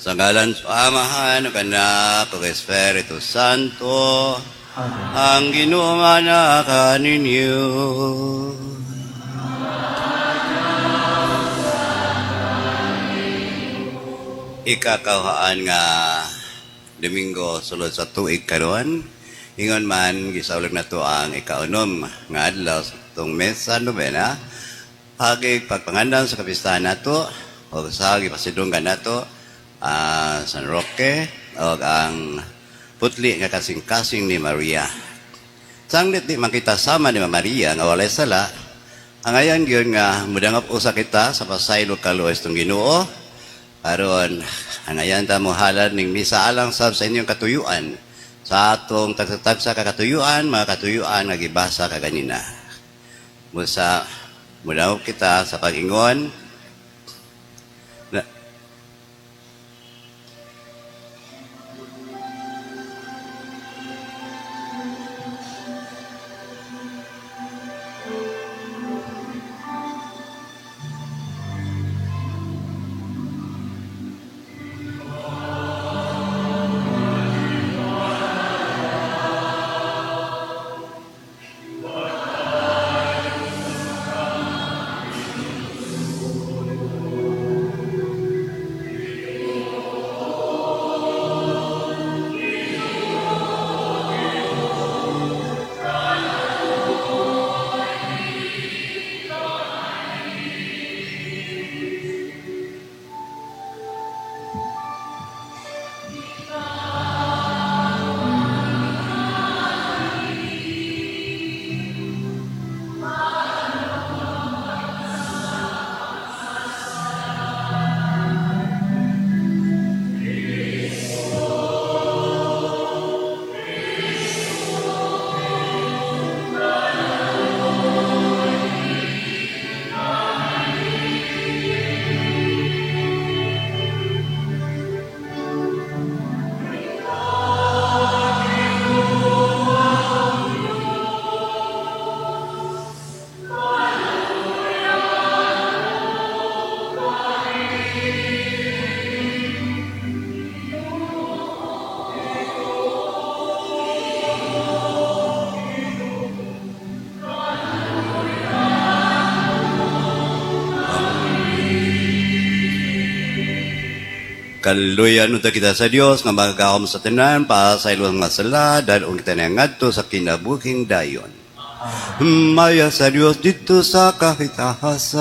Sa ngalan sa Amahan, ng Anak, ug Espiritu Santo, ang Ginoo nga nakaninyo. Ikakauhaan nga Domingo sulod sa tuig karon, ingon man gisaulag na to ang ikaunom nga adlaw sa itong mesa novena, hagig pagpangandan sa kapistahan nato o sa gipasidunggan nato San Roque o ang putli nga kasing-kasing ni Maria. Sanglit di makita sama ni Maria nga walay sala, ang ayan yun nga mudangap usa kita sa pasaylo kaluoy itong Ginoo. Aron ang ayan ta mo halad ning misa alang sab sa inyong katuyuan sa atong tagsa ka katuyuan, mga katuyuan nga gibasa kaganina. Musa mudawop kita sa pag-ingon na, kaluyan unta kita sa Dios nga magagahom sa tanan para sa ilong masala dahil kita na ngadto sa kinabuking dayon. Maya sa Dios dito sa kahitahasan.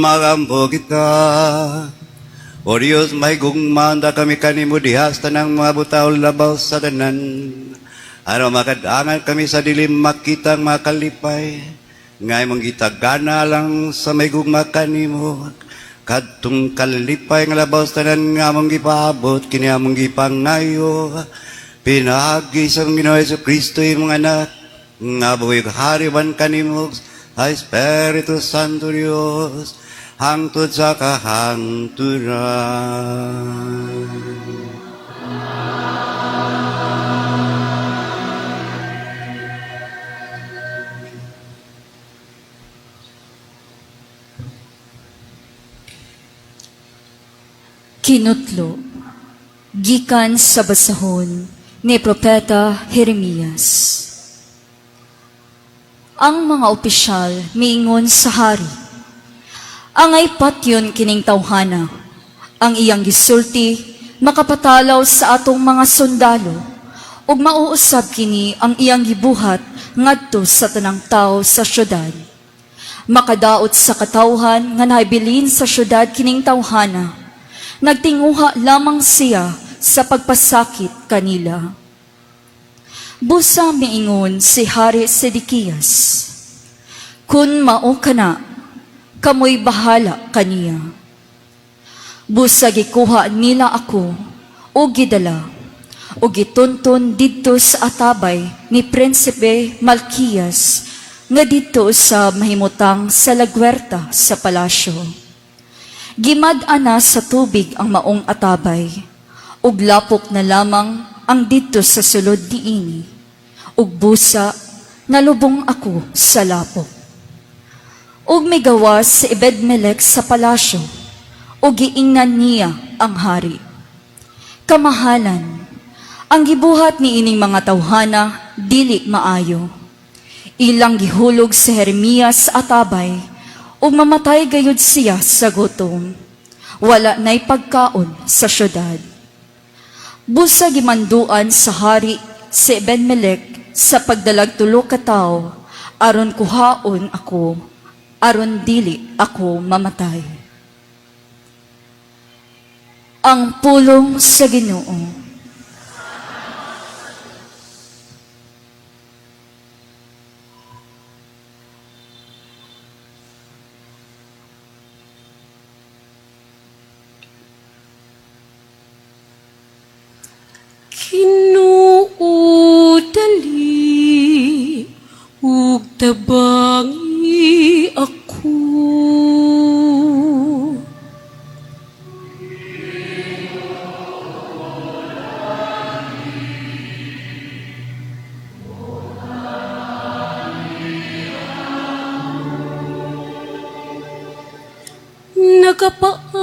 magampo kita. O Diyos, may gugmanda kami kanimo dihas tanang mga butaw labaw sa tanan. Ano makadangan kami sa dilim makitang makalipay. Ngay mong gitagana lang sa may gugma kanimo. Kadtong kalipay nga labaw sa tanan nga mong gipaabot kini among gipangayo. Pinagi sa Ginoong Hesus Kristo imong anak. Nga buhay hariban kanimo sa Espiritu Santo Dios. Hangtod sa kahangturan. Kinutlo, gikan sa basahon ni Propeta Jeremias. Ang mga opisyal miingon sa hari, angay patyon kining tawhana, ang iyang gisulti makapatalaw sa atong mga sundalo, ug mauusab kini ang iyang gibuhat ngadto sa tanang tao sa syudad. Makadaot sa katawhan nga nahabilin sa syudad kining tawhana, nagtinguha lamang siya sa pagpasakit kanila. Busa miingon si Hari Sedekias, kun mao kana, kamoy bahala kaniya. Busa gikuha nila ako, o gidala, o gitunton didto sa atabay ni Prinsipe Malkias, nga didto sa mahimutang sa lagwerta sa palasyo. Gimad-ana sa tubig ang maong atabay, ug lapok na lamang ang didto sa sulod diini, ug busa nalubong ako sa lapok. Ug may gawas si Ebed-Melech sa palasyo, ug giingnan niya ang hari. Kamahalan, ang gibuhat ni ining mga tawhana dili maayo. Ilang gihulog si Jeremias sa atabay, ug mamatay gayud siya sa gutom. Wala na'y pagkaon sa syudad. Busa gimanduan sa hari si Ebed-Melech sa pagdalag tulo ka tawo, aron kuhaon ako, aron dili ako mamatay. Ang pulong sa Ginoo. Kinuudali ug tabangi ako.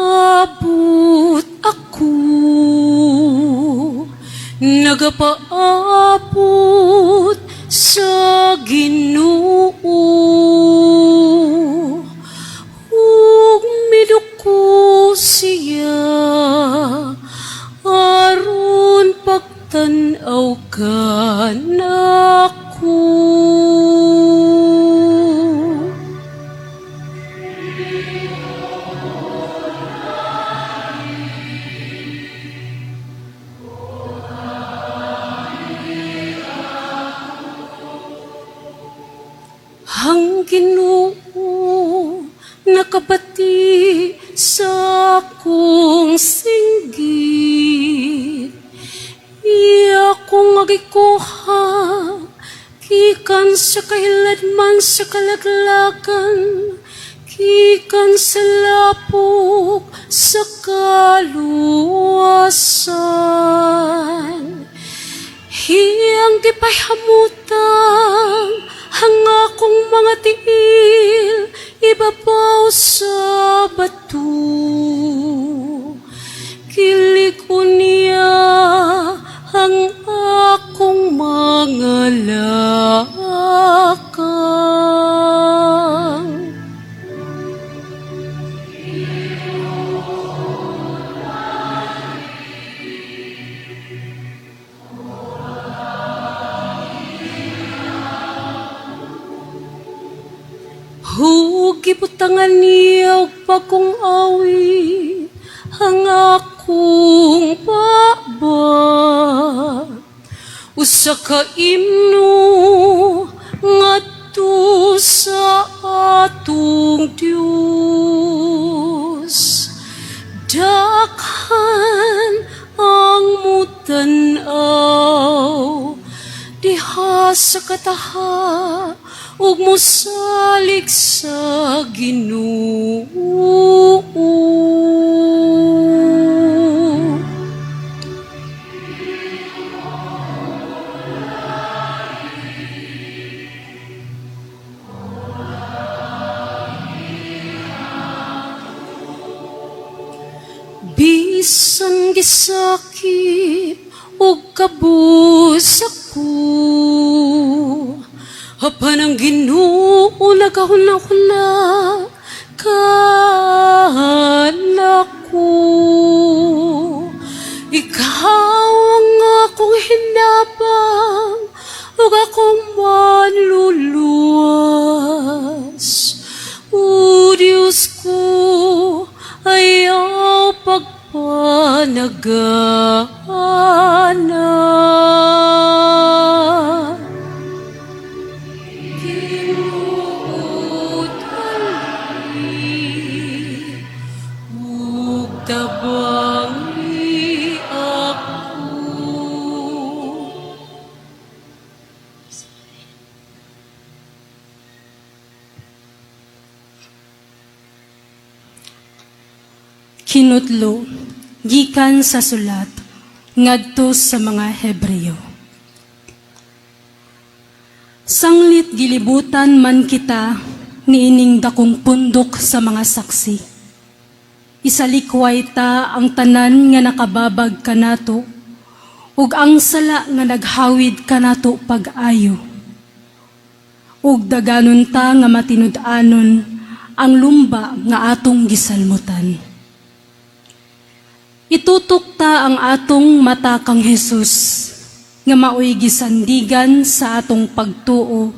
Nagapaabot ako, nagapaabot sa Ginoo, ug miduko siya aron pagtan-aw kanako. Ang Ginoo nakabati sa akong singgit, iya kong agikuha gikan sa kahiladman sa kalaglagan, gikan sa lapok sa kaluwasan. Iyang gipayhamutang ang akong mga tiil ibabaw sa bato. Kiliko niya ang akong mga lakang. Hugi ibutangan niya og pagkong awit ang akong baba. Usa ka imno ngadto sa atong Dios. Dakhan ang mutanaw diha sa kataha ug mosalig sa Ginoo. Bisan gisakit ug kabus ako, apan ang Ginoo nagahuna-huna kanako. Ikaw ang akong hinabang ug akong manluluwas. O Diyos ko, ayaw pagpanagana. Tabangi ako. Kinutlo, gikan sa sulat, ngadto sa mga Hebreo. Sanglit gilibutan man kita, niining dakong pundok sa mga saksi. Isalikway ta ang tanan nga nakababag kanato, ug ang sala nga naghawid kanato pag-ayo. Ug daganon ta nga matinud-anon ang lumba nga atong gisalmutan. Itutok ta ang atong mata kang Hesus, nga maoy gisandigan sa atong pagtuo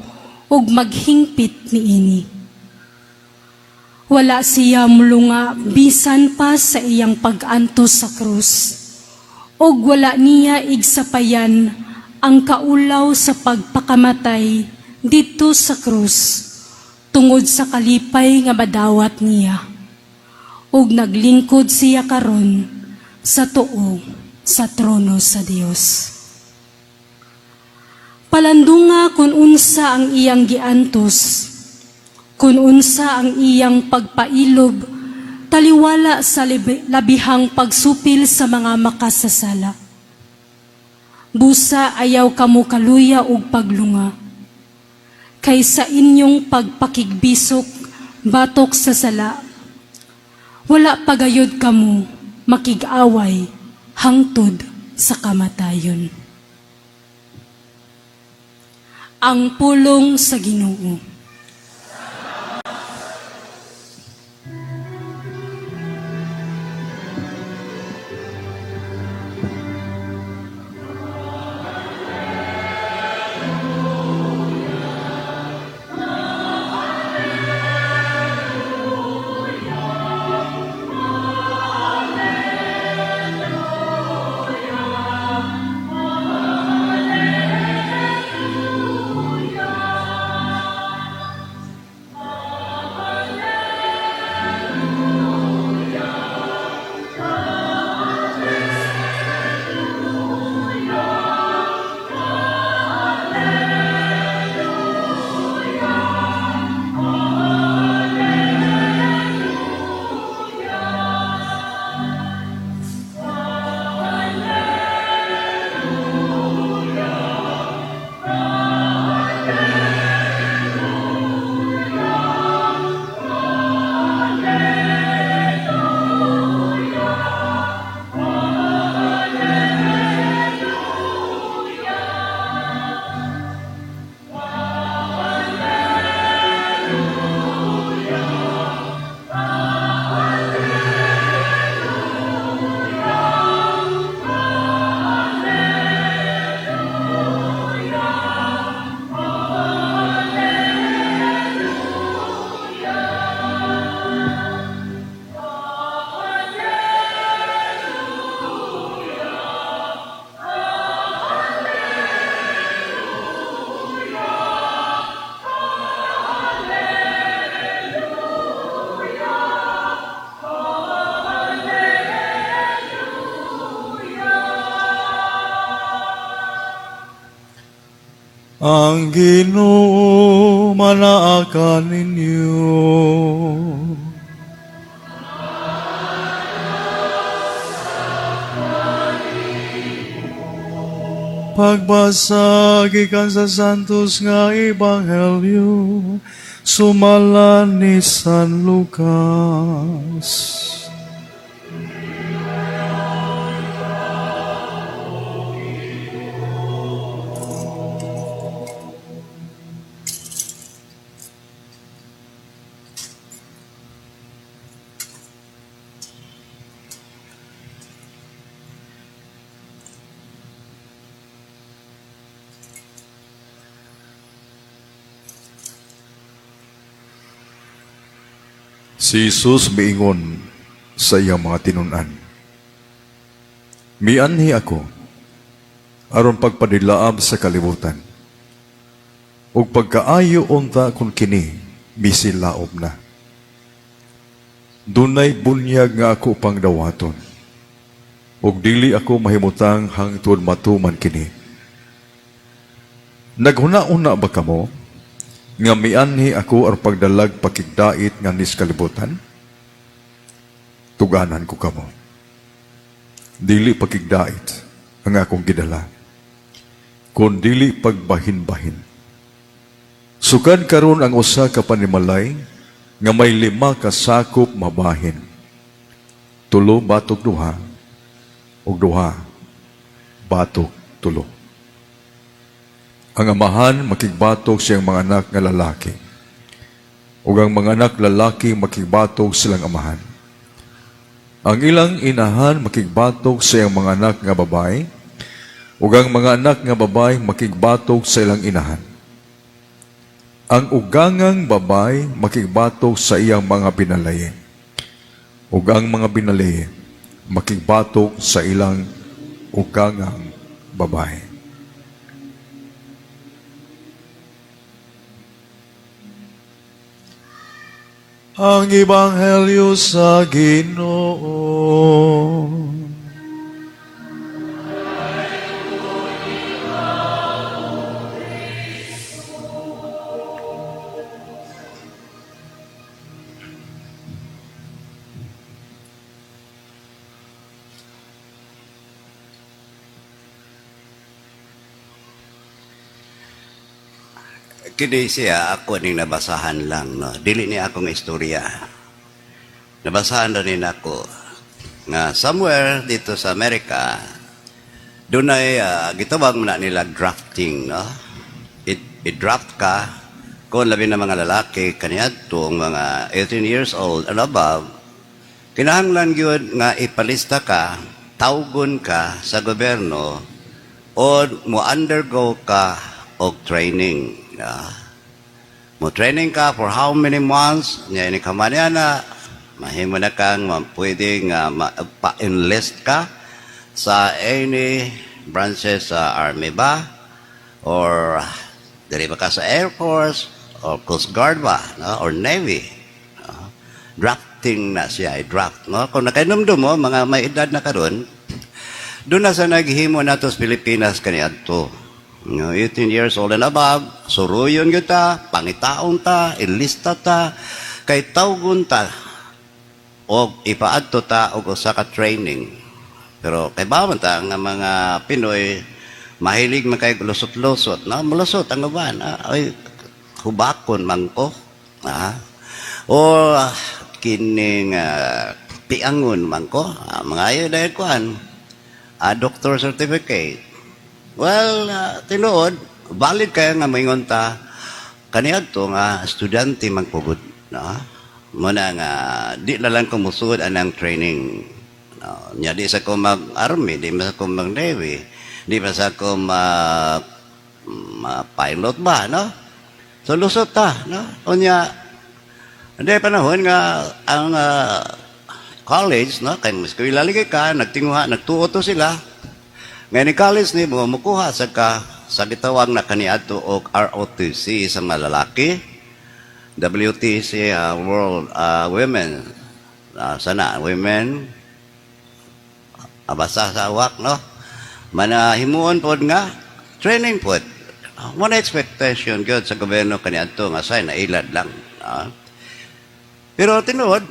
ug maghingpit niini. Wala siya mulunga bisan pa sa iyang pag-antos sa krus, ug wala niya igsapayan ang kaulaw sa pagpakamatay dito sa krus, tungod sa kalipay nga madawat niya, ug naglingkod siya karon sa tuo sa trono sa Dios. Palandunga kung unsa ang iyang giantos, kung unsa ang iyang pagpailob, taliwala sa labihang pagsupil sa mga makasasala. Busa ayaw kamo kaluya ug paglunga, kaysa inyong pagpakigbisok batok sa sala. Wala pagayod kamo makig-away hangtod sa kamatayon. Ang pulong sa Ginoo. ang Ginoo manaakan ninyo. Pagbasa gikan sa Santos nga Ebanghelyo, sumalan ni San Lucas. Si Jesus miingon sa iyang mga tinunan, mianhi ako, aron pagpadilaab sa kalibutan, ug pagkaayo unta kung kini, misilaob na. Dunay bunyag nga ako pang dawaton, ug dili ako mahimutang hangtod matuman kini. Naghuna-una ba kamo, nga mianhi ako ar pagdalag pakigdait nga nis kalibutan? Tuganan ko kamo. Dili pakigdait ang akong gidala, kun dili pagbahin-bahin. Sukad karon ang usa ka panimalay nga may 5 ka sakop mabahin. 3 batok duha, ug 2 batok 3. Ang amahan makigbatok siyang mga anak nga lalaki, ug ang mga anak lalaki makigbatok silang amahan. Ang ilang inahan makigbatok sa iyang mga anak nga babae, ug ang mga anak nga babae makigbatok sa ilang inahan. Ang ugangang babae makigbatok sa iyang mga binalaye, ug ang mga binalaye makigbatok sa ilang ugangang babae. Ang Ebanghelyo sa Ginoo. Kini siya, ako ning nabasahan lang, no? Dili ni akong istorya. Nabasahan na rin ako nga somewhere dito sa Amerika, doon ay gitawag mo na nila drafting, no? I-draft ka kung labi na mga lalaki kaniyadtong mga 18 years old and above, kinahanglan yun nga ipalista ka, tawgon ka sa gobyerno o mo undergo ka og training. Mo training ka for how many months? Nya ini kamanya na mahimo na kang pwede nga pa-enlist ka sa any branches sa army ba or diri ba ka sa Air Force or Coast Guard ba, no? Or Navy. Drafting na siya, draft, no? Kung nakainomdom mo mga may edad na karon, doon na sa naghimo nato sa Pilipinas kaniadto. 18 years old and above, suruyon kita, pangitaon ta, ilista ta, kay tawgon ta, o ipaadto ta, o usa ka training. Pero kay bawon ta, nga mga Pinoy, mahilig man kay lusot-lusot, no? Mulusot ang uban, ay, hubakon man ko, o kining piangon man ko, mga ayo dahil kuhan, doctor certificate. Well, tinuod, valid kaya nga maingon ta, kaniyadto nga estudyante magpugod, no? Muna nga, di na lang ko musud anang training. No? Nya di sa ko mag-army, di sa ko mag-navy, di pa sa ko pilot ba, no? So, lusot ta, no? O nya, hindi panahon nga, ang college, no? Kaya mas kawilaligay ka, nagtinguha, nagtuo to sila. Ngayon ni college ni mo, mukuha sa gitawag na kaniadto o ROTC sa mga lalaki, WTC, World Women, sana, women, basa sa awak, no? Manahimuon po nga, training po, One expectation good sa gobyerno kaniadto nga say nailad lang. Pero tinuod,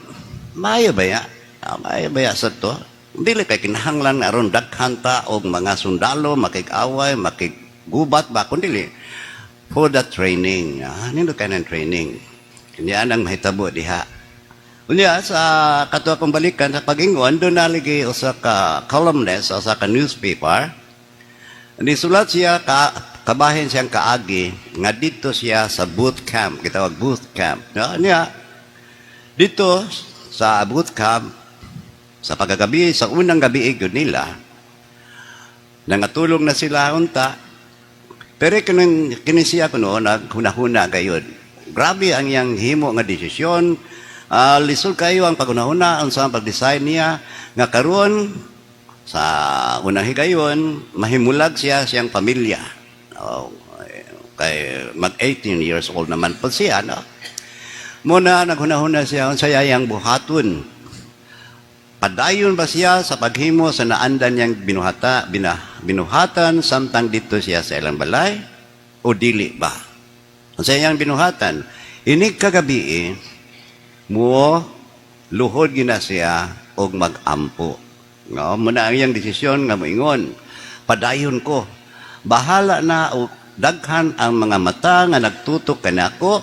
maayo ba ya? Maayo ba ya sa to? Dili kay kinahanglan aron daghan ta og mga sundalo makig-away, makigubat ba kundi for the training. Nindot kay ng training. Kanya ang mahitabo diha. Unya sa kato akong balikan sa pag-ingon doon naligi usa ka columnist usa ka newspaper. Nisulat siya kabahin siyang kaagi nga dito siya sa boot camp, gitawag boot camp. Niya dito sa boot camp sa pagkagabi sa unang gabi gyud nila nangatulong na sila unta. Pero kini siya kuno naghunahuna gayud. Grabe ang iyang himo nga desisyon. Lisod kayo ang pagunahuna unsa ang pag-design niya nga karon sa unang higayon mahimulag siyang pamilya. Kay mag 18 years old naman po siya, no? Muna naghunahuna siya unsa yang buhaton. Padayon ba siya sa paghimo sa naandan niyang binuhatan samtang dito siya sa ilang balay o dili ba? Unsa yang binuhatan? Inig kagabi mo luhod gina siya og magampo. No, muna ang iyang desisyon nga moingon, padayon ko. Bahala na og daghan ang mga mata nga nagtutok kanako.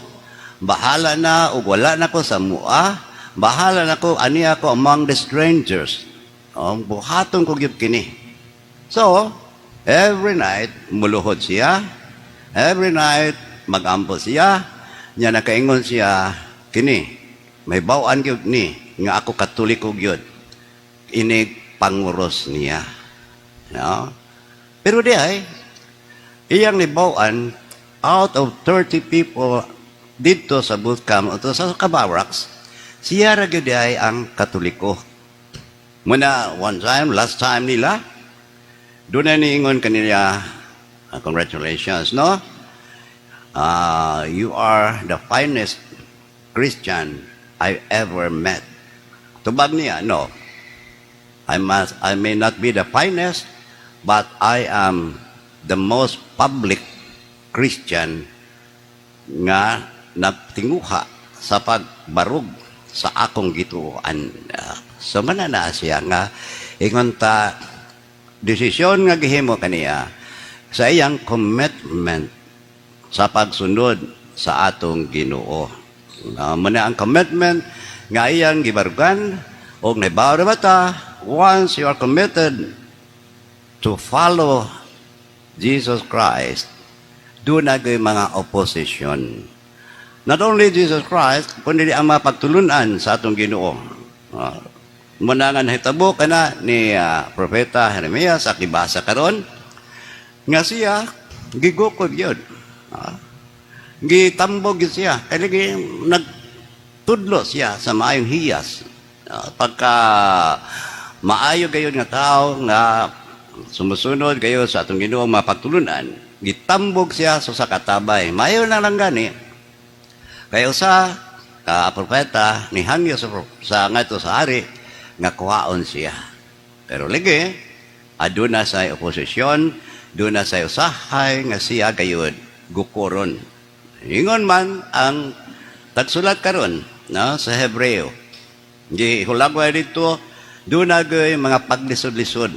Bahala na og wala na ko sa mua. Bahala na ko ani ako among the strangers. Buhaton ko gyud kini. So, every night muluhod siya. Every night magampo siya. Nya nakaingon siya kini. May bawaan gyud ni nga ako katoliko gyud. Inig panguros niya. No? Pero di ay iyang nibawaan out of 30 people dito sa boot camp o sa kabarracks, siya ra gyud ay ang katoliko. Muna one time, last time nila, doon na niingon kanila, congratulations, no? You are the finest Christian I ever met. Tubag niya, no. I may not be the finest, but I am the most public Christian nga nagtinguha sa pagbarug sa akong gituan. So manana siya nga ingon ta desisyon nga gihimo kaniya sa iyang commitment sa pagsunod sa atong Ginoo. Muna ang commitment nga iyang gibarugan og nahibaw ra bata once you are committed to follow Jesus Christ, doon na mga opposition. Not only Jesus Christ, kundi ang mga pagtulunan sa atong Ginoo. Muna nga nahitabo kana ni Propeta Jeremias sa kibasa karon nga siya gigukod yun. Gitambog yun siya. Kaya nagtudlo siya sa maayong hiyas. Pagka maayo gayon nga tao nga sumusunod kayo sa atong Ginoo mga pagtulunan, gitambog siya sa katabay. Maayo na lang gani. Kaya sa propeta ni hangyo sa ngato sa hari nga kuhaon siya. Pero lagi, aduna sa oposisyon, aduna sa usahay nga siya gayud gukoron. Ingon man ang tagsulat karon no, sa Hebreo. Di hulagway dito, doon na mga paglisod-lisod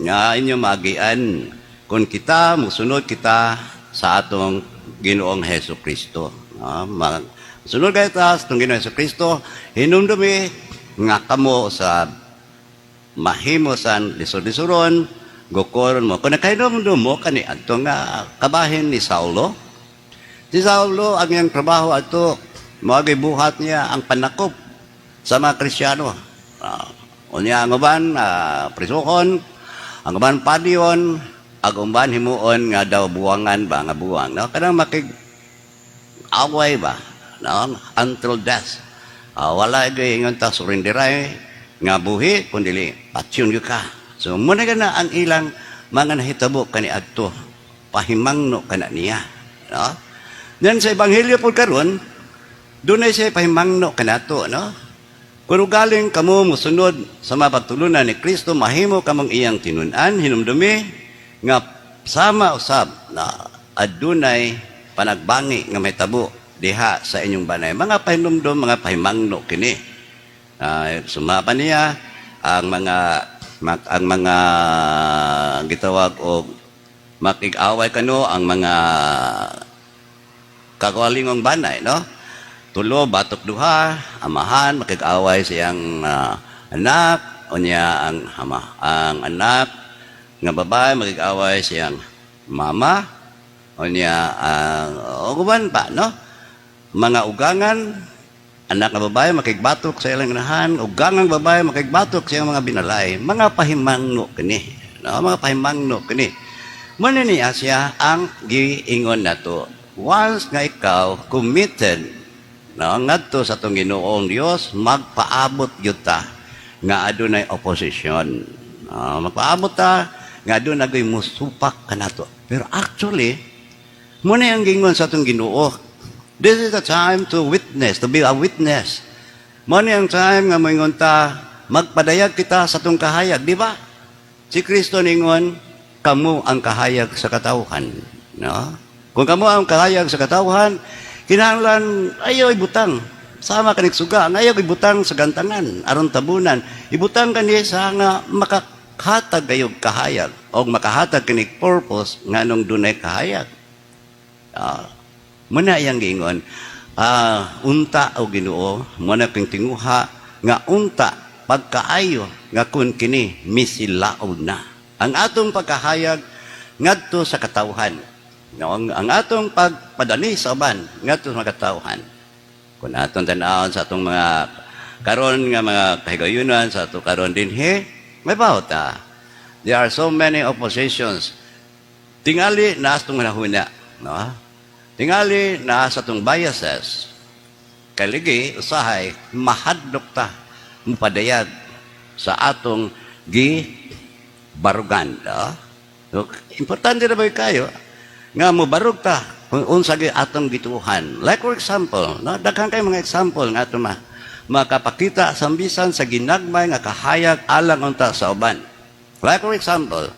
nga inyo magian kung kita, musunod kita sa atong Ginoong Hesus Kristo. Sunod kayo ta sa itong Ginoong Hesus Kristo, hinumdumi nga kamo sa mahimosan lisod-lisoron, gukoron mo. Kung nakahinumdum mo, kani ato nga kabahin ni Saulo. Si Saulo, ang iyang trabaho ato, magibuhat niya ang panakop sa mga Kristyano. Unya ang uban, prisuhon, ang uban padiyon, ang uban himuon nga daw buwangan ba, nga buwang. No? Kanang away ba, no? Until death. Wala ingon ta surindiray nga buhi kundi patsyon ka. So muna na ang ilang mga nahitabo kani adto pahimangno kana niya, no? Then sa ebanghelyo pud karon dunay siya pahimangno kanato, no? Kung galing kamo mosunod sa mga pagtulunan ni Kristo, mahimo kamong iyang tinun-an hinumdumi nga sama usab na adunay panagbangi nga may tabo diha sa inyong banay. Mga pahinumdom, mga pahimangno kini. Sumapa niya ang mga gitawag og makig-away kano ang mga kagwalingong banay, no? Tulo, batok duha, amahan, makig-away siyang anak, o niya ang anak nga babae, makig-away siyang mama, o niya ang uguban pa, no? Mga ugangan, anak nga babae, makigbatok sa ilang inahan, ugangang babae, makigbatok sa iyang mga binalay, mga pahimangno kini, no? Mga pahimangno kini. Muna niya siya ang giingon nato. Once nga ikaw committed, no, ngadto sa tong Ginoong Dios, magpaabot gyud ta nga adunay opposition. Magpaabot ta nga adunay musupak kanato. Pero actually, muna ang gingon sa tong Ginoo. This is the time to witness, to be a witness. Muna ang time nga moingon ta magpadayag kita sa tong kahayag, di ba? Si Kristo ningon, kamu ang kahayag sa katawhan, no? Kung kamo ang kahayag sa katawhan, kinahanglan ayaw ibutang. Sama kanig suga, ang ayaw ibutang sa gantangan, aron tabunan. Ibutang kani sa nga makahatag kayog kahayag o makahatag kanig purpose nga nung dunay kahayag. Muna iyang giingon, unta o Ginoo, muna kang tinguha nga unta pagkaayo nga kun kini misilaod na. Ang atong pagkahayag ngadto sa katawhan. No, ang atong pagpadani sa uban ngadto sa katawhan. Kung atong tan-awon sa atong mga karon nga mga kahigayunan sa ato karon dinhi, may bawta. There are so many oppositions. Tingali na atong nahuna, no? Tingali na sa atong biases. Kaligi usahay mahadlok ta mupadayag sa atong barugan, no? So, importante na ba kayo nga mo barug ta kung unsa gyud atong gituhan. Like for example, no, daghan kay mga example nga ato makapakita sa bisan sa ginagmay nga kahayag alang unta sa uban. Like for example,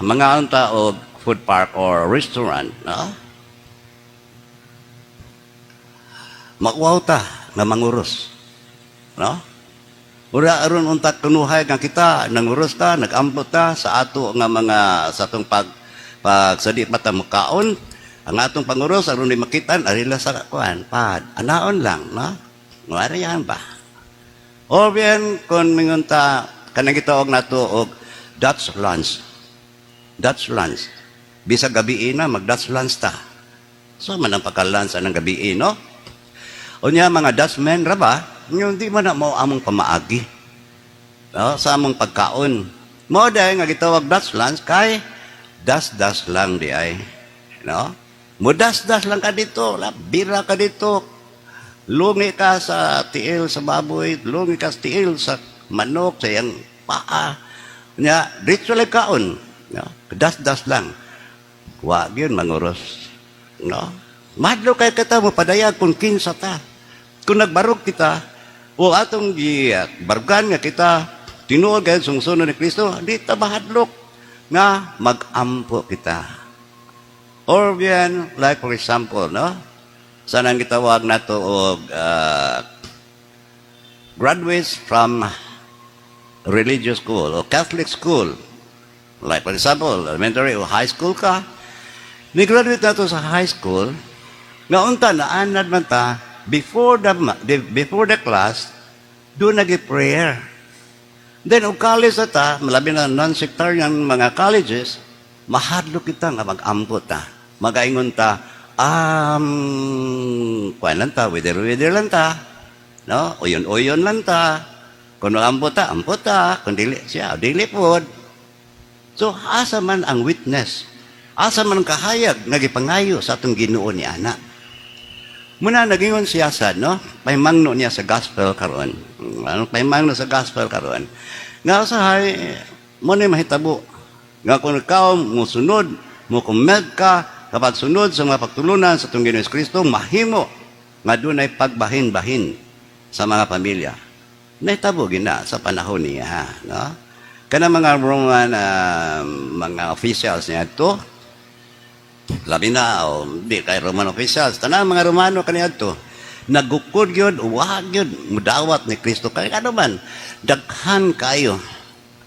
mga unta o food park or restaurant, no? Makuwaw ta nga manguros, no? Ura aron unta kunuhay nga kita nanguros ta, nagambot ta sa ato nga mga sa atong pagsadi mata mukaon, ang atong panguros aron di makitan arila sa kuan pad anaon lang, no? Ngari yan ba? O bien kon mingunta kanang gitawag nato og Dutch lunch. Dutch lunch. Bisag gabi na mag Dutch lunch ta. So man ang pagka-lunch anang gabi, no? Unya mga Dutchmen ra ba? Hindi man na mo among pamaagi, no? Sa among pagkaon. Mo dahil nga gitawag Dutch lunch kay das-das lang di ay, no? Mudas-das lang ka dito, bira ka dito, lungi ka sa tiil sa baboy, lungi ka sa tiil sa manok, sa iyang paa, nya ritual kaon, no? Das-das lang. Wa gyud manguros, no? Madlo kay kita mo padayag kung kinsa ta. Kung nagbarog kita, o atong barugan nga kita tinuod kay sungsunod ni Kristo, di ta mahadlok nga mag-ampo kita. Or bien, like for example, no? Sanang gitawag nato og graduates from religious school or Catholic school. Like for example, elementary or high school ka. Ni-graduate nato sa high school, nga unta na anad man ta before the class, do nagi-prayer. Then, o college na ta, malabi na non-sectarian mga colleges, mahadlo kita nga mag-ambot ta. Magaingon ta, kuwan lang ta, wither lang ta, no? Uyon lang ta. Kung ambot ta, kung dili siya, dili pod. So, asa man ang witness? Asa man ang kahayag, nagipangayo sa atong Ginoo ni Ana? Muna nagingon siya sa, no? Paimangno niya sa gospel karon. Paimangno sa gospel karon. Nga usahay, mo na mahitabo. Nga kung ikaw musunod, mo kumed ka, kapag sunod sa mga pagtulunan sa itong Ginoong Kristo, mahimo nga dunay pagbahin-bahin sa mga pamilya. Nahitabo gina sa panahon niya, no? Kana mga Roman mga officials niya ito, Labi na, o di kay Roman officials, tanang mga Romano kaniadto, nagukod yun, uwag yun, mudawat ni Kristo. Kaya ano man, daghan kayo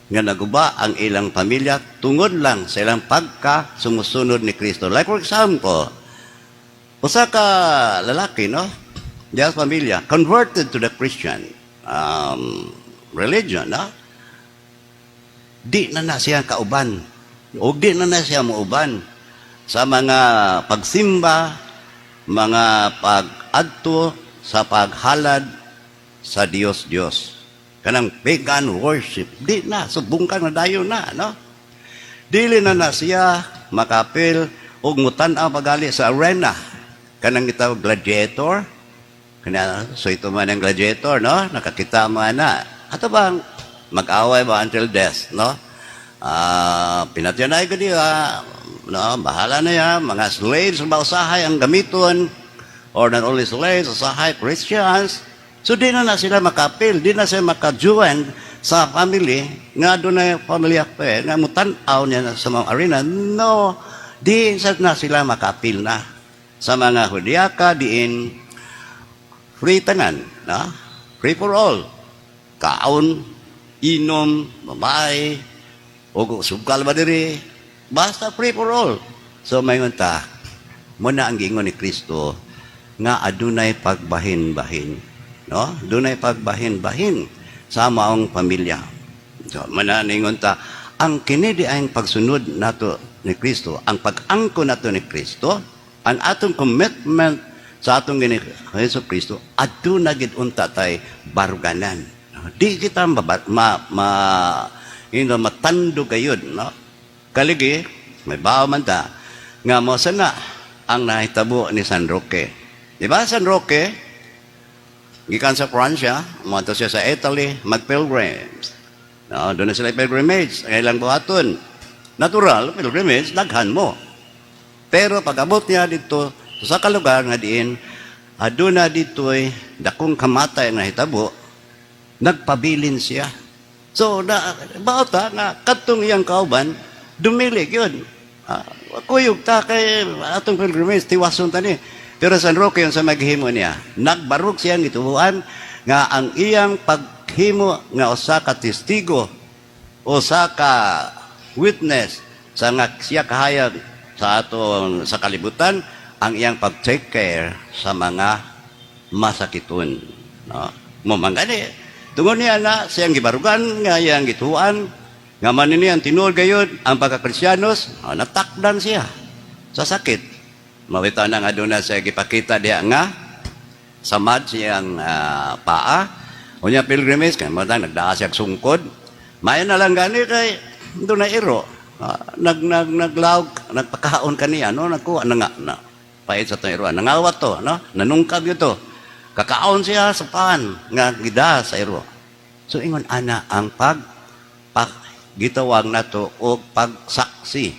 nga naguba ang ilang pamilya tungod lang sa ilang pagka sumusunod ni Kristo. Like for example, usa ka lalaki, no? Diyan sa pamilya, converted to the Christian religion, no? Di na siya kauban. O di na siya muuban sa mga pagsimba, mga pag-adto sa paghalad sa Diyos. Kanang pagan worship, di na, subungkan na dayo na, no? Dili na siya makapil o ngutan-aw pagali sa arena. Kanang itaw gladiator, so ito man ang gladiator, no? Nakakita man na. Ato bang mag-away ba until death, no? Pinatyanay ko diya, no? Bahala na yan, mga slaves ba usahay ang gamiton, or not only slaves, usahay Christians. So di na sila makapil, di na sila makajoin sa family, nga doon na family affair, nga mutanaw niya sa mga arena. No, di na sila makapil na. Sa mga Hudyaka, diin free tanan, no? Free for all. Kaon, inom, babae, o subkal ba diri, basta free for all. So mayon ta, muna ang gingon ni Kristo nga adunay pagbahin-bahin, no? Dunay pagbahin-bahin sa maong pamilya. So muna ningon ta, ang kini di ay pagsunod nato ni Kristo, ang pag-angko nato ni Kristo, ang atong commitment sa atong gini Hesus Kristo, aduna gid unta tay baruganan. Di kita matando gayud, no? Kaligi, may bao man ta, nga mo sana ang nahitabo ni San Roque. Di ba, San Roque, gikan sa Pransya, umanto siya sa Italy, mag-pilgrims. No, doon na sila pilgrimage, kailang buhaton. Natural, pilgrimage, daghan mo. Pero pag-abot niya dito, sa kalugar nga diin, aduna dito'y dakong kamatay na hitabo, nagpabilin siya. So, bauta nga katong iyang kauban, dumilig yun. Kuyog ta kay atong pilgrimage, tiwason ta ni. Pero San Roque yung sa maghimo niya, nagbarog siyang gitubuan nga ang iyang paghimo nga usa ka testigo, usa ka witness sa nga siya kahayag sa atong sa kalibutan, ang iyang pag-take care sa mga masakiton. No? Mumangani. Tungod niya na siyang gibarugan, nga iyang gituan, nga manin niya ang tinul gayod, ang pagka-Krisyanos, natakdan siya sa sakit. Mawita na nga doon na siya gipakita diya nga, samad siyang paa, o niya pilgrimage, kaya matang nagdaa siya sungkod, maya na lang gani kay doon na iro, naglawg, nagpakaon kaniya, no? Nakuha na nga, pait sa itong iruan. Nangawat to, no? Nanungkab yun to. Kakaon siya sa pan, nga gida sa iro. So, ingon, ana, ang gitawag na to o pagsaksi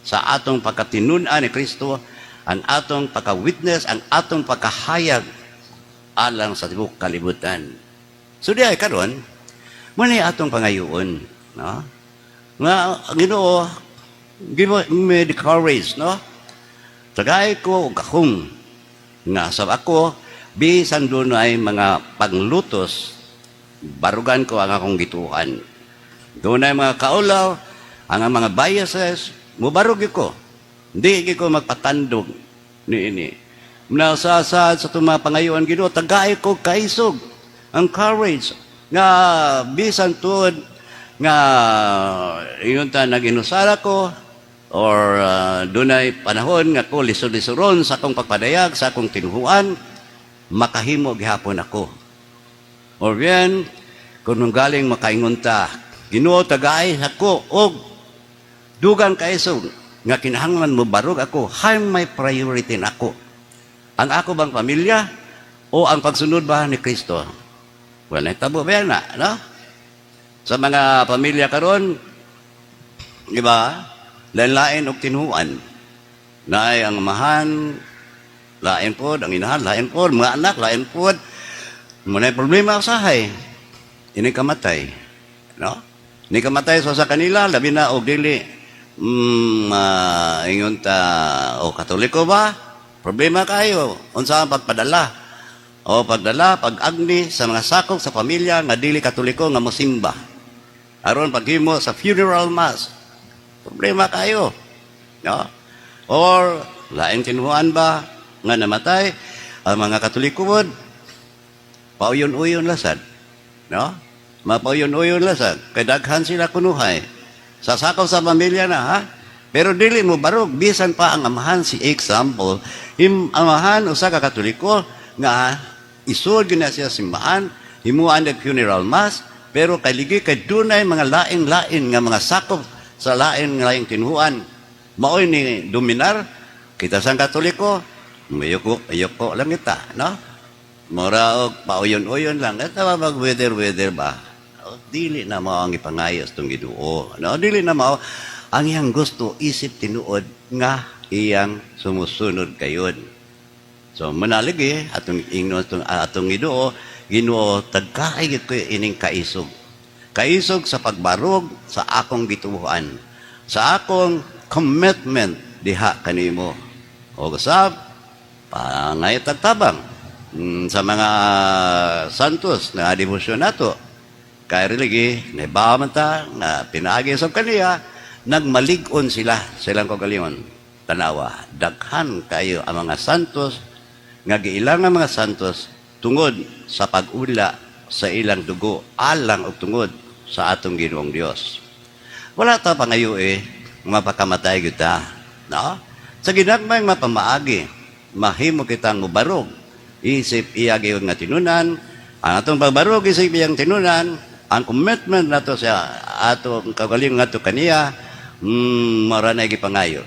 sa atong pagkatinunan ni Kristo, ang atong pagka-witness, ang atong pagkahayag alang sa tibok kalibutan. So, di ay karon, muna atong pangayoon, no? Nga, Ginoo, give me the courage, no? Tagay ko og akong nga sab ako bisan doon ay mga panglutos, barugan ko ang akong gituhan. Doon ay mga kaulaw, ang mga biases, mubarog ko. Hindi ko magpatandog ni. Nasasad sa itong mga pangayoan Ginoo, tagay ko kaisog ang courage nga bisan tuod nga iyon ta naginusara ko or dunay panahon nga ko lisod-lisoron sa akong pagpadayag, sa akong tinuhuan, makahimo gihapon ako. Or yan, kung nung galing makaingon ta, Ginoo tagay ako og dugang kaisog nga kinahanglan mo barog ako, high my priority na ako. Ang ako bang pamilya o ang pagsunod ba ni Kristo? Wala tabo ba yan na, no? Sa mga pamilya karon, di ba? Lain-lain og tinuan. Naay ang amahan, lain pod, ang inahan, lain pod, mga anak, lain pod. Muna'y problema usahay. Ini kamatay. No? Ini kamatay sa kanila, labi na og dili ingon ta, o katoliko ba? Problema kayo. Unsa ang pagpadala? O pagdala, pag-agni sa mga sakop sa pamilya nga dili katoliko nga mosimba. Aron paghimo sa funeral mass. Problema kayo. No? Or, laing tinuhan ba nga namatay, ang mga katoliko mod, pauyon-uyon lasad. No? Mapauyon-uyon lasad. Kay daghan sila kunuhay. Sa sakop sa pamilya na, ha? Pero dili mo barog, bisan pa ang amahan si example, amahan usa ka katoliko nga isod gina siya simbahan, himuan ng funeral mass, pero kay ligi kay dunay mga lain-lain nga mga sakop sa lain-laing tinuhan. Maoy ni dominar, kita sang katoliko, ayoko lang kita, no? Mora og pauyon-uyon lang, ito mag-weather ba? O, dili na mao ang ipangayos tong Ginoo, no? Dili na mao ang iyang gusto isip tinuod nga iyang sumusunod kayon. So manaligi atong ingno atong Ginoo tagkaay ko ining kaisog. Kaisog sa pagbarog sa akong gitubuhan, sa akong commitment diha kanimo. O usab pangay tagtabang sa mga santos na debosyon nato. Kay religi nabaman ta na pinaagi sa kaniya nagmalig-on silang kagalingon. Tanawa, daghan kayo ang mga santos, nga giilang ang mga santos, tungod sa pag-ula sa ilang dugo, alang o tungod sa atong Ginoong Dios. Wala ta pa ngayon mapakamatay kita. No? Sa ginagmay mapamaagi, mahimo kitang mubarog, isip iyagi nga tinunan, ang atong pagbarog, isip iyang tinunan, ang commitment nato sa atong kagalingon nato kaniya, mara na igipangayo.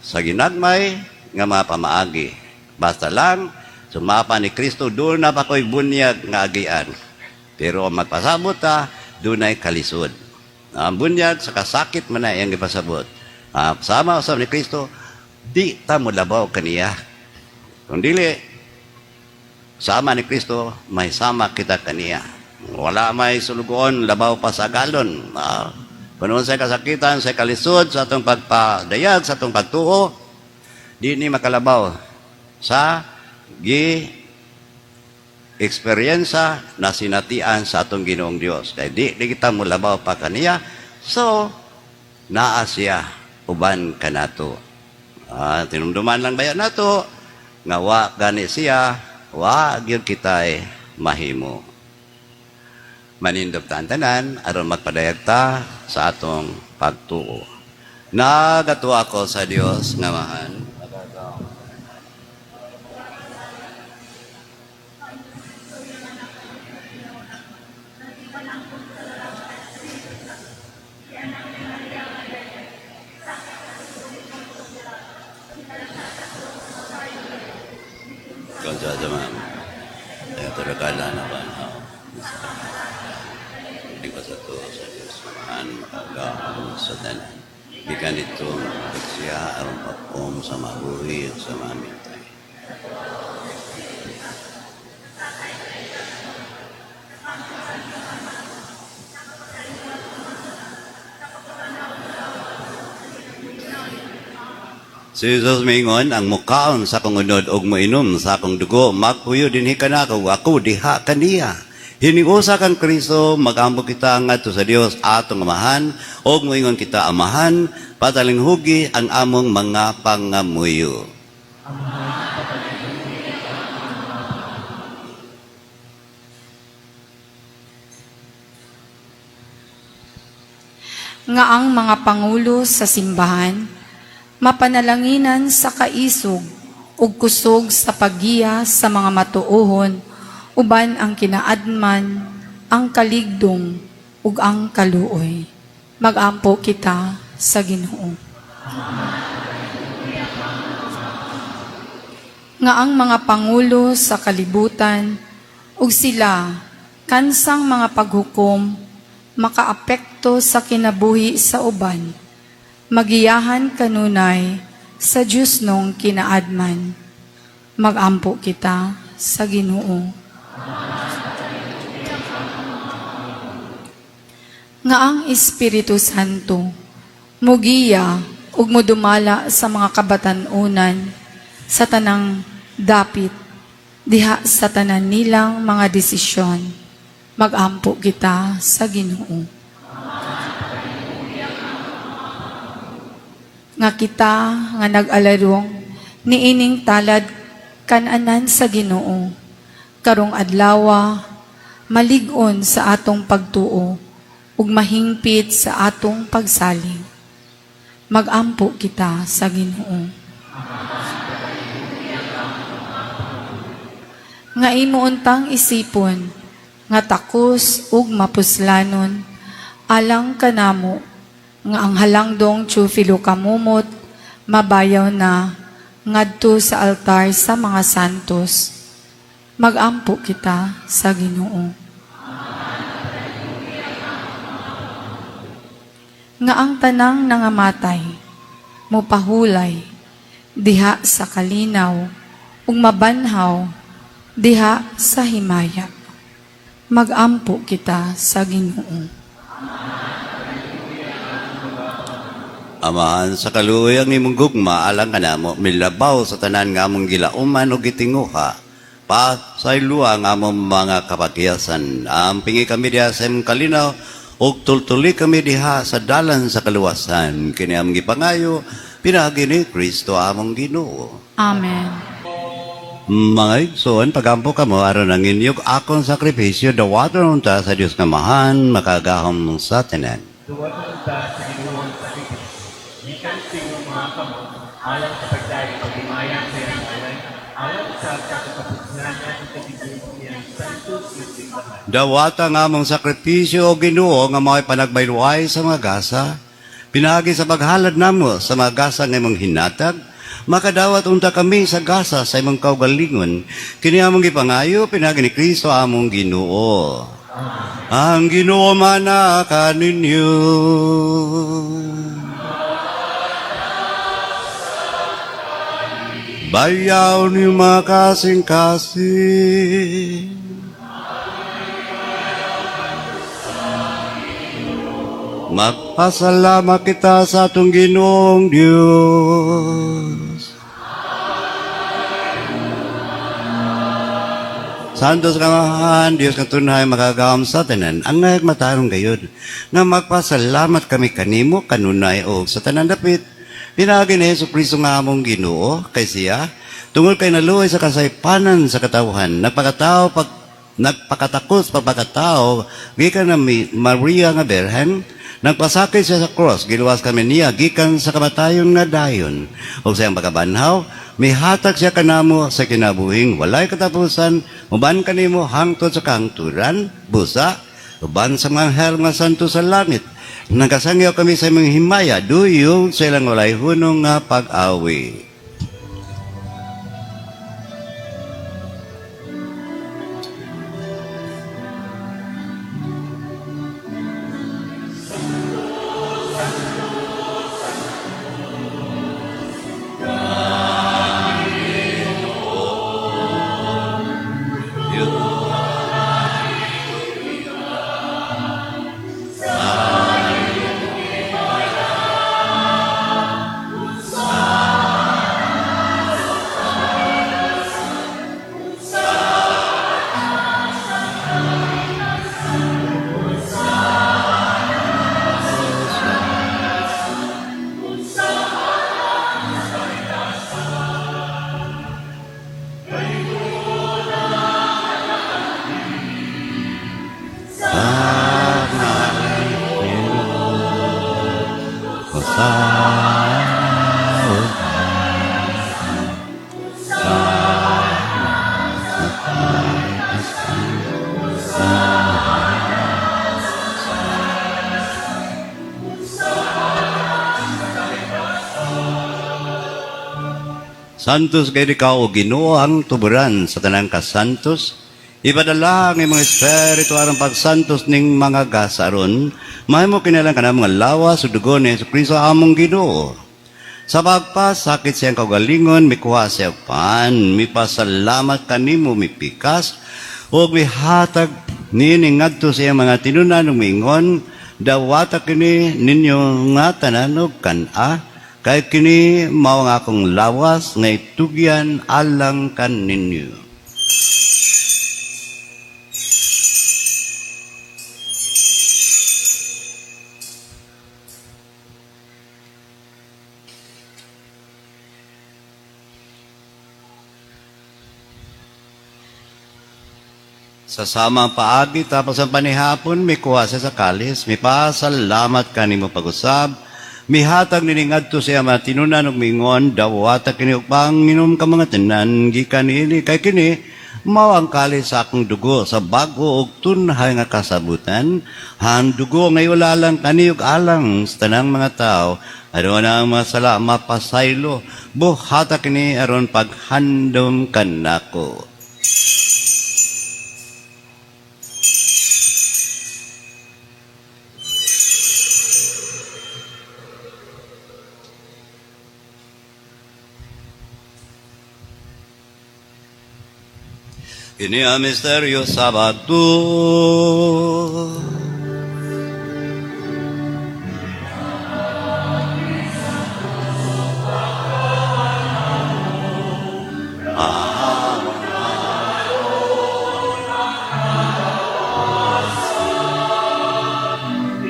Sa ginagmay, nga mapamaagi. Basta lang, sumapa ni Kristo, doon na pa ko'y bunyag nga agian. Pero magpasabot ta, doon ay kalisod. Ang bunyag, sa kasakit man na iyang ipasabot. Sama usab ni Kristo, di ta mo labaw kaniya. Kung dili, sama ni Kristo, may sama kita kaniya. Wala may sulugon, labaw pa sa galon. Kung sa kasakitan, sa kalisod, sa atong pagpadayag, sa atong pagtuo, di ni makalabaw sa eksperyensa na sinatian sa atong Ginoong Dios. Kaya di kita mo labaw pa kaniya, so, naa siya, uban ka nato. Tinumduman lang bayan nato, nga wa gani siya, wa gyud kita'y mahimo. Manindog tanan aron magpadayag ta sa atong pagtuo. Nagatuwa ko sa Dios nga mahan. Kung sa zaman, ito regala na ba? Sa to sa Diyos naman makagaon sa tanan. Bikan ito siya aron pakom sa mabuhi at sa mamintay. Si Jesus mingon, ang mukaon sa kong unod og moinom sa akong dugo, magpuyo dinhi kanako, ako diha kaniya. Hiniusa kang Kristo, mag-ambo kita ngadto sa Dios atong amahan, og moingon kita amahan, pataling hugi ang among mga pangamuyo. Nga ang mga pangulo sa simbahan, mapanalanginan sa kaisog ug kusog sa paggiya sa mga matuohon, uban ang kinaadman, ang kaligdong, ug ang kaluoy. Mag-ampo kita sa Ginoo. Nga ang mga pangulo sa kalibutan, ug sila, kansang mga paghukom, makaapekto sa kinabuhi sa uban, magiyahan kanunay sa Diyos nung kinaadman. Mag-ampo kita sa Ginoo. Nga ang Espiritu Santo, mugiya ug modumala sa mga kabatanunan sa tanang dapit diha sa tanan nilang mga desisyon. Magampo kita sa Ginoo. Nga kita nga nag-alarong niining talad kananan sa Ginoo. Karong adlawa malig-on sa atong pagtuo ug mahingpit sa atong pagsaling. Magampo kita sa Ginoo. Nga imuuntang isipon nga takos ug mapuslanon alang kanamo nga ang halangdong Teofilo kamumot mabayaw na ngadto sa altar sa mga santos. Magampo kita sa Ginoo. Nga ang tanang nangamatay mopahulay diha sa kalinaw ug mabanhaw diha sa himaya. Magampo kita sa Ginoo. Amahan sa kaluoy ang imong gugma alang kanamo milabaw sa tanan nga among gilauman o gitinguha pa sa ilua nga among mga kapatiyasan. Pingi kami diha sa imong kalinaw ug tultuli kami diha sa dalan sa kaluwasan. Kini among gipangayo pinagi ni Kristo among Ginoo. Amen. Mga igsoon, pagampo kamo aron ang inyong akong sakripisyo dawaton unta sa Dios nga mahan makagahom sa tanan. Ikan tingong mga kamo, alang sa pagdari pag-imayan sa iyang alay, alang sa kakapapunan at ikabigay niyang santos yung simbahan. Dawata nga mong sakripisyo o Ginoo nga mao'y panagbayluay sa mga gasa, pinagi sa paghalad namo sa mga gasa nga imong hinatag, makadawat unta kami sa gasa sa imong kaugalingon, kini among gipangayo pinagi ni Kristo among Ginoo. Ang Ginoo mana kaninyo. Bayaw ni mga kasing-kasing. Magpasalamat kita sa atong Ginoong Diyos. Santos ka mahan, Diyos ka tunay makagawam sa tanan. Ang nagmatarong gayod, nga magpasalamat kami kanimo, kanunay o sa tanan dapit. Pinagi ni Jesu Cristo nga among Ginoo kay siya tungod kay naluoy sa kasaypanan sa katawhan nagpakatakos pagpakatao gikan na Maria nga Berhen nagpasakit siya sa cross giluwas kami niya gikan sa kamatayon nga dayon ug sa iyang pagkabanhaw mihatag siya kanamo sa kinabuhing walay katapusan uban kanimo hangtod sa kahangturan busa uban sa mga anghel nga santo sa langit. Nagkasangyaw kami sa imong himaya, duyong sa ilang walay hunong nga pag-awi. Santos kay ikaw o Ginoo ang tuburan sa tanang kasantos. Ipadala ang mga espiritu aron pagsantos ning mga gasaron. Mahimo kinalang kana mga lawas ug dugo ni Kristo among Ginoo. Sa pagpasakit siyang kaugalingon, mikuha siya pan, mipasalamat kanimo, mipikas, o mihatag nini ngadto sa iyang mga tinunan ug mingon, dawata kini ninyo nga tanan ug kana Kay kini mao nga akong lawas nga itugyan alang kaninyo. Sa samang paagi tapos ang panihapon, may kuha sa kalis, may pasalamat kanimo pag-usab, may hatag niningadto siya matinunan og mingon, dawata kini og panginom ka mga tanan, gikan ini kay kini, mao ang kalis sa akong dugo sa bago og tunhay nga kasabutan, ang dugo nga ulalang kani og alang sa tanang mga tao, aron ang masala mapasaylo, buhata kini aron paghandom kanako. Ini ang misteryo Sabado.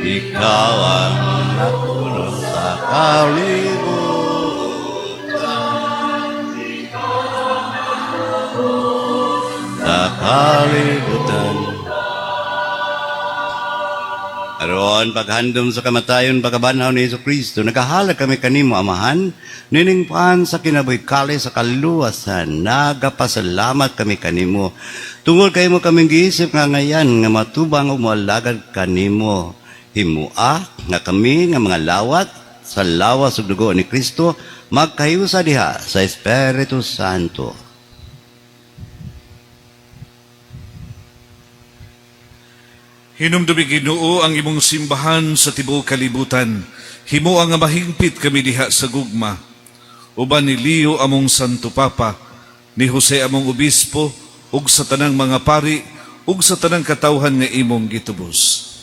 Ikaw ang nakulong sa kalibutan. Aron paghandom sa kamatayon pagkabanhaw ni Hesus Kristo, nagahalag kami kanimo amahan, niningpan sa kinabuhi kali sa kaluwasan, nagapasalamat kami kanimo. Tungod kay mo kaming giisip nga ngayan nga matubang ug moalagad kanimo. Himua nga kami nga mga lawat sa lawas ug dugo ni Kristo magkahiusa diha sa Espiritu Santo. Hinumdumi Ginoo ang imong simbahan sa tibuok kalibutan. Himo ang mahingpit kami diha sa gugma. Uban ni Leo among Santo Papa, ni Jose among obispo, ug sa tanang mga pari, ug sa tanang katawhan nga imong gitubos.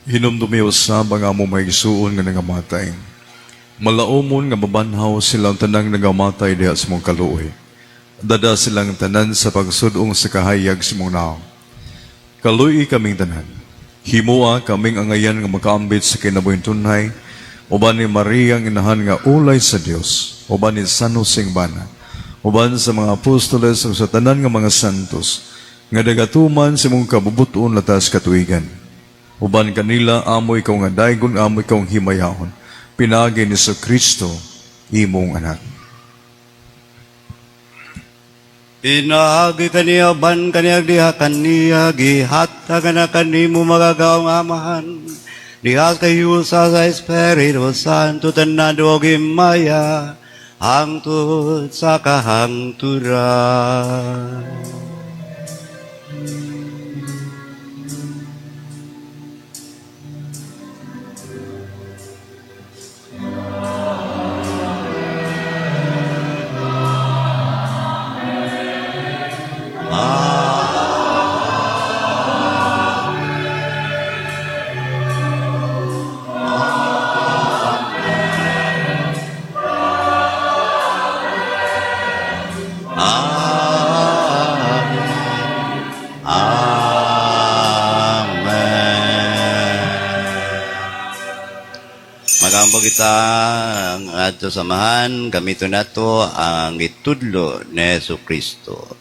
Hinumdumi usab ang among maigsuon nga nangamatay. Malaumon nga mabanhaw silang tanang nagamatay diha sa mong kaluoy. Dada silang tanan sa pagsudong sa kahayag sa mong naong. Kaluoy kaming tanan. Himua kaming angayan nga makaambit sa kinabuhing tunhay, uban ni Maria ang inahan nga ulay sa Dios, uban ni San Joseng Bana, uban sa mga apostoles ug sa tanan nga mga santos, nga dagatuman sa mong kabubuton latas katuigan. Uban kanila amoy ikaw nga daygon, amoy ikaw himayahon. Pinagi ni Hesus Kristo, imong anak. Pinagi kaniya ban kaniya diha kaniya gihata kana kanimo magagaong amahan. Diha kahiusa sa Espiritu Santo tanado og himaya hangtod sa kahangturan. Magampo kita ang ato samahan, gamito nato ang itudlo ni Hesus Kristo.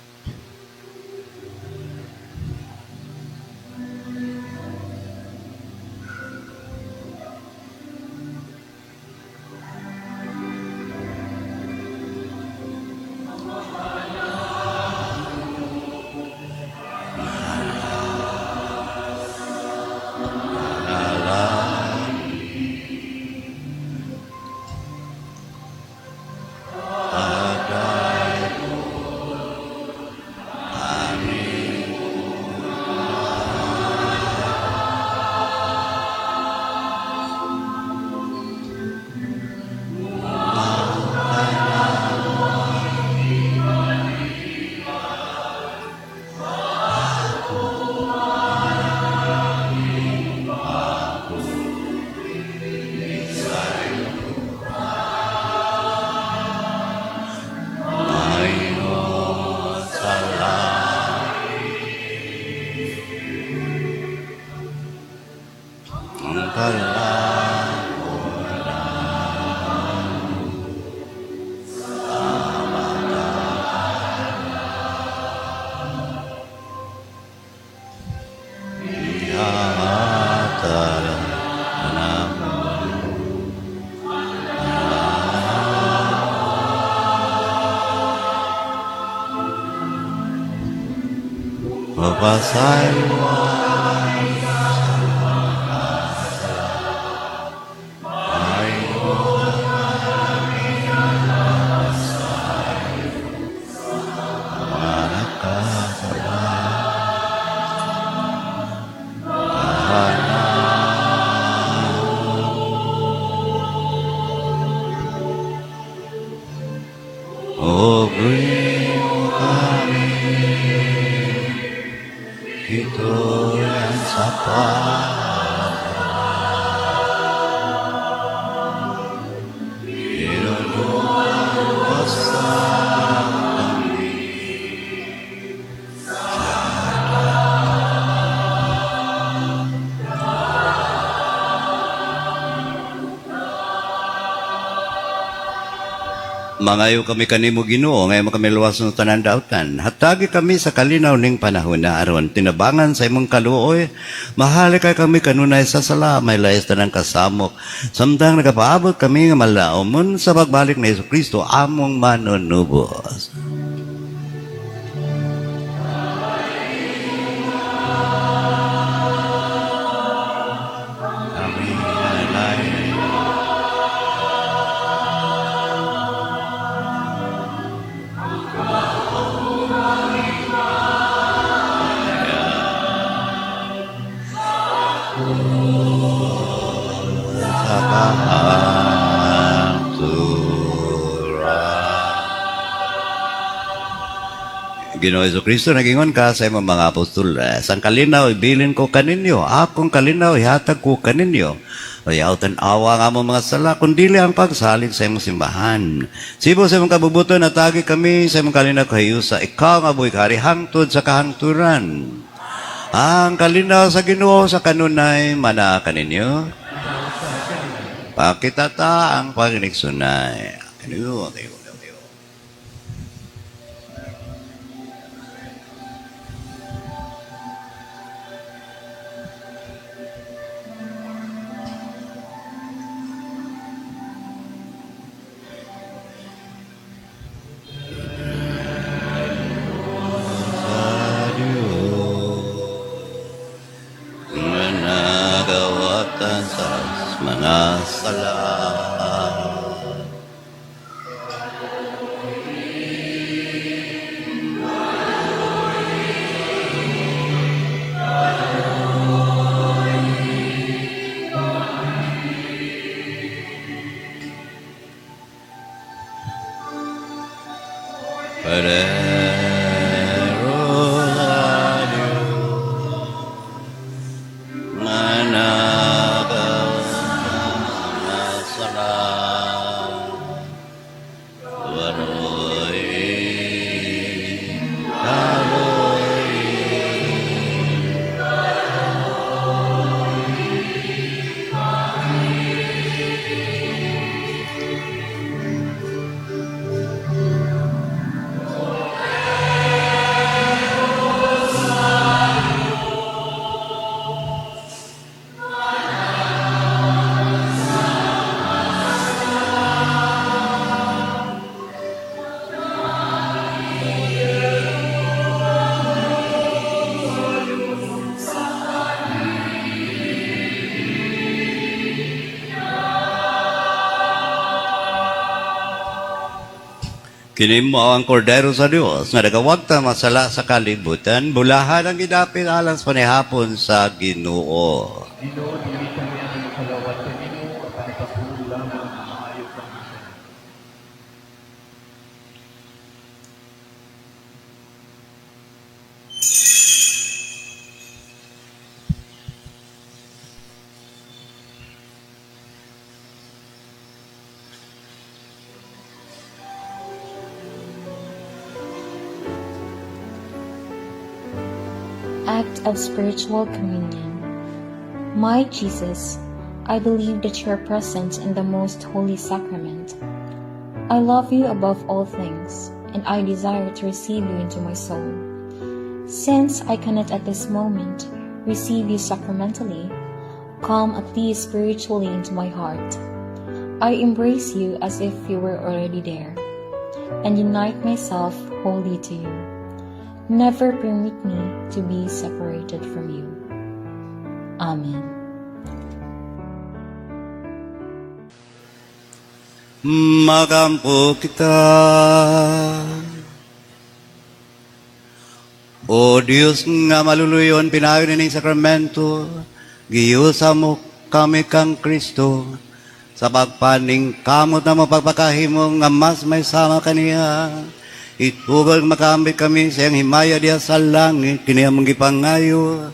Mapasalwa O bring kami ito yang sapat Inunuwas sa kami Mangayo kami kanimo Ginoo ngayon kami luwas ng tanan dautan. Hatagi kami sa kalinaw ning panahon na aron tinabangan sa imong kaluoy. Mahali kay kami kanunay sa sala may layas tanang kasamok. Samtang nagapaabot kami nga malaumon sa pagbalik ni Jesucristo among manunubos. Ginoo Jesucristo, nagingon ka sa imong mga apostol, sang kalinaw ibilin ko kaninyo, akong kalinaw ihatag ko kaninyo. Ayawtan awa nga mo mga sala, kundili ang pagsalig sa imong simbahan. Sibo sa imong kabubuton, natagi kami sa imong kalinaw kahiyusa, ikaw nga buhay kari hangtod sa kahangturan. Ang kalinaw sa Ginoo sa kanunay, mana kaninyo. Pakitata ang pagigsunay. Kaninyo, kayo. Mga sala. Kinimo ang kordero sa Dios nga nagawag ta masala sa kalibutan, bulahan ang gidapit alang sa panihapon sa Ginoo. Ginoo, dili kami ang makalawat kanimo, at panipagpulo lamang ang maayos ng isa. Act of Spiritual Communion. My Jesus, I believe that you are present in the most holy sacrament. I love you above all things, and I desire to receive you into my soul. Since I cannot at this moment receive you sacramentally, come at least spiritually into my heart. I embrace you as if you were already there, and unite myself wholly to you. never permit me to be separated from you. Amen. Magampo kita. O Diyos nga maluluyon, pinayon ning sakramento, giyusa mo kami kang Kristo, sa pagpaning kamot na mapagpakahimo nga mas may sama kaniya. Itugol makambit kami sa iyang himaya diya sa langit, kiniyamang gipangayo,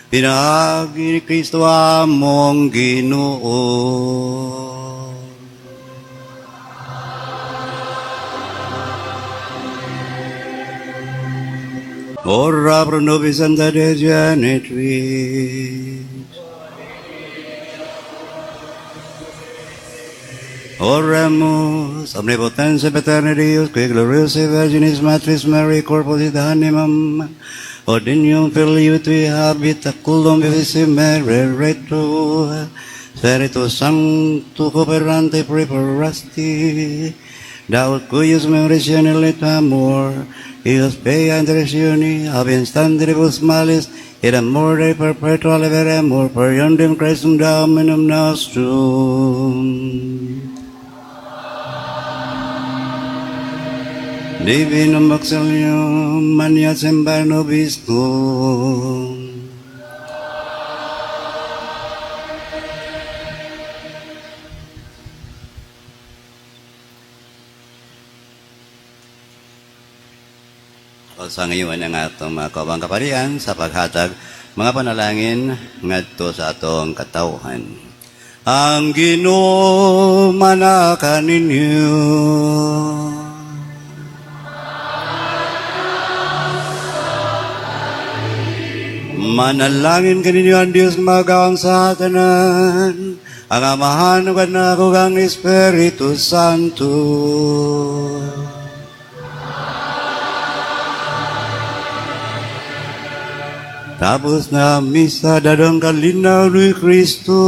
pinahagi ni Kristo among Ginoo. Ora pro nobis Santa Dei Genitrix. Oremus, omnipotens Pater Deus, qui gloriosa Virginis Matris Mary, corpus et animam, ordinium filiutui habita culum vivissime reretu, Spiritus Sancto cooperante preparasti, daut cuius memoratione let amor, ius pea interessioni, ab instantibus malis, et amore perpetua leveremur, per iondem Christum Dominum nostrum. Divinum auxilium mania semper nobiscum. O sa ngayon ang atong mga kabang kaparian sa paghatag mga panalangin ngadto sa atong katawhan. Ang Ginoo manaka ninyo. Manalangin kaninyo ang Diyos magawang sa tanan, ang Amahan ug Anak ug ang Espiritu Santo. Tapos na misa dadong kalinaw ni Kristo.